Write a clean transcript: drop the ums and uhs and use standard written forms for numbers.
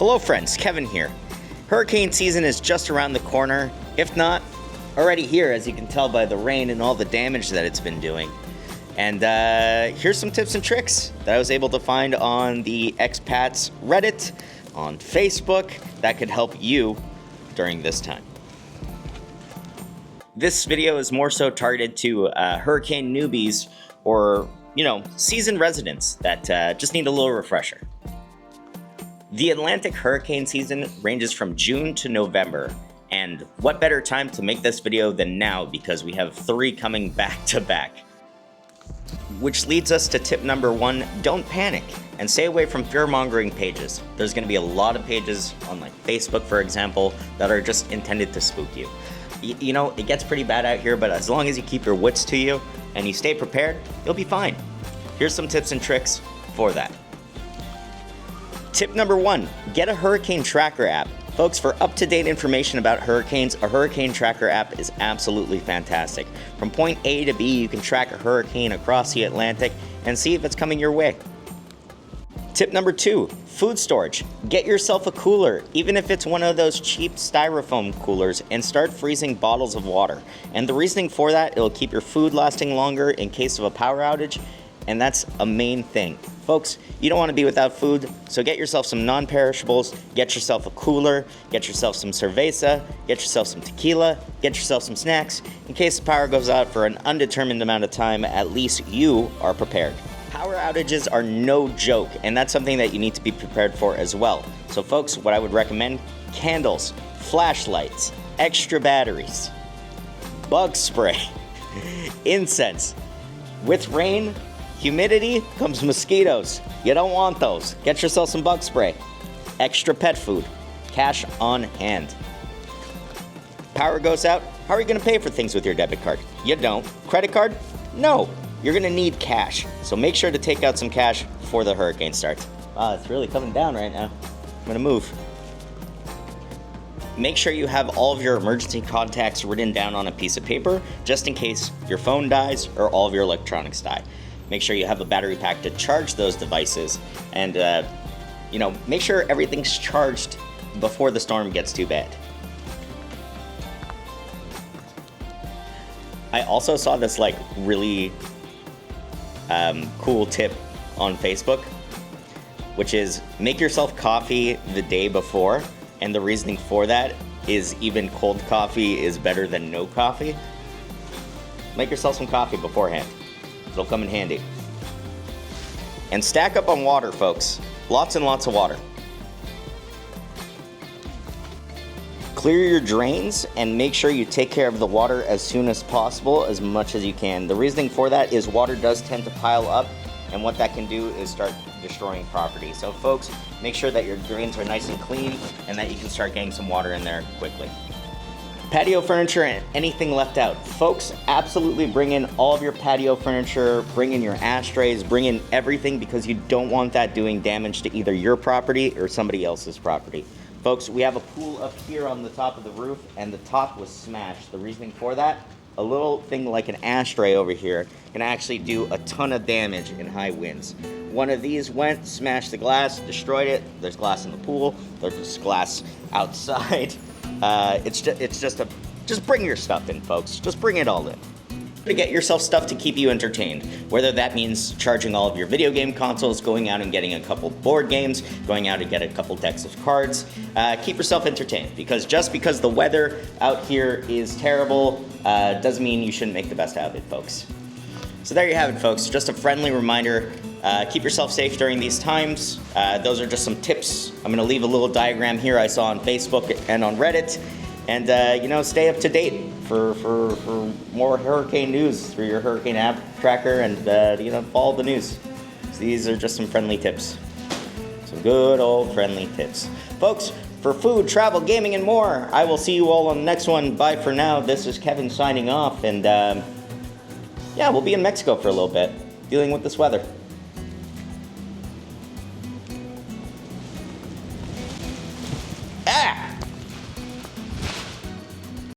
Hello friends, Kevin here. Hurricane season is just around the corner, if not already here, as you can tell by the rain and all the damage that it's been doing. And here's some tips and tricks that I was able to find on the expats Reddit, on Facebook, that could help you during this time. This video is more so targeted to hurricane newbies or, seasoned residents that just need a little refresher. The Atlantic hurricane season ranges from June to November, and what better time to make this video than now, because we have 3 coming back to back. Which leads us to tip number 1, don't panic, and stay away from fear-mongering pages. There's going to be a lot of pages on like Facebook, for example, that are just intended to spook you. It gets pretty bad out here, but as long as you keep your wits to you and you stay prepared, you'll be fine. Here's some tips and tricks for that. Tip number 1, get a hurricane tracker app. Folks, for up-to-date information about hurricanes, a hurricane tracker app is absolutely fantastic. From point A to B, you can track a hurricane across the Atlantic and see if it's coming your way. Tip number 2, food storage. Get yourself a cooler, even if it's one of those cheap styrofoam coolers, and start freezing bottles of water. And the reasoning for that, it'll keep your food lasting longer in case of a power outage, and that's a main thing. Folks, you don't want to be without food, so get yourself some non-perishables, get yourself a cooler, get yourself some cerveza, get yourself some tequila, get yourself some snacks. In case the power goes out for an undetermined amount of time, at least you are prepared. Power outages are no joke, and that's something that you need to be prepared for as well. So folks, what I would recommend, candles, flashlights, extra batteries, bug spray, incense. With rain, humidity comes mosquitoes. You don't want those. Get yourself some bug spray. Extra pet food. Cash on hand. Power goes out. How are you going to pay for things with your debit card? You don't. Credit card? No. You're going to need cash. So make sure to take out some cash before the hurricane starts. Wow, it's really coming down right now. I'm going to move. Make sure you have all of your emergency contacts written down on a piece of paper, just in case your phone dies or all of your electronics die. Make sure you have a battery pack to charge those devices, and make sure everything's charged before the storm gets too bad. I also saw this really cool tip on Facebook, which is make yourself coffee the day before, and the reasoning for that is even cold coffee is better than no coffee. Make yourself some coffee beforehand. It'll come in handy. And stack up on water, folks. Lots and lots of water. Clear your drains and make sure you take care of the water as soon as possible, as much as you can. The reasoning for that is water does tend to pile up, and what that can do is start destroying property. So folks, make sure that your drains are nice and clean and that you can start getting some water in there quickly. Patio furniture and anything left out. Folks, absolutely bring in all of your patio furniture, bring in your ashtrays, bring in everything, because you don't want that doing damage to either your property or somebody else's property. Folks, we have a pool up here on the top of the roof, and the top was smashed. The reasoning for that, a little thing like an ashtray over here can actually do a ton of damage in high winds. One of these went, smashed the glass, destroyed it. There's glass in the pool, there's glass outside. Just bring your stuff in, folks. Just bring it all in. To get yourself stuff to keep you entertained, whether that means charging all of your video game consoles, going out and getting a couple board games, going out and get a couple decks of cards. Keep yourself entertained, because just because the weather out here is terrible doesn't mean you shouldn't make the best out of it, folks. So there you have it, folks. Just a friendly reminder. Keep yourself safe during these times. Those are just some tips. I'm going to leave a little diagram here I saw on Facebook and on Reddit. And, stay up to date for more hurricane news through your hurricane app tracker, and, follow the news. So these are just some friendly tips. Some good old friendly tips. Folks, for food, travel, gaming, and more, I will see you all on the next one. Bye for now. This is Kevin signing off, and, we'll be in Mexico for a little bit, dealing with this weather.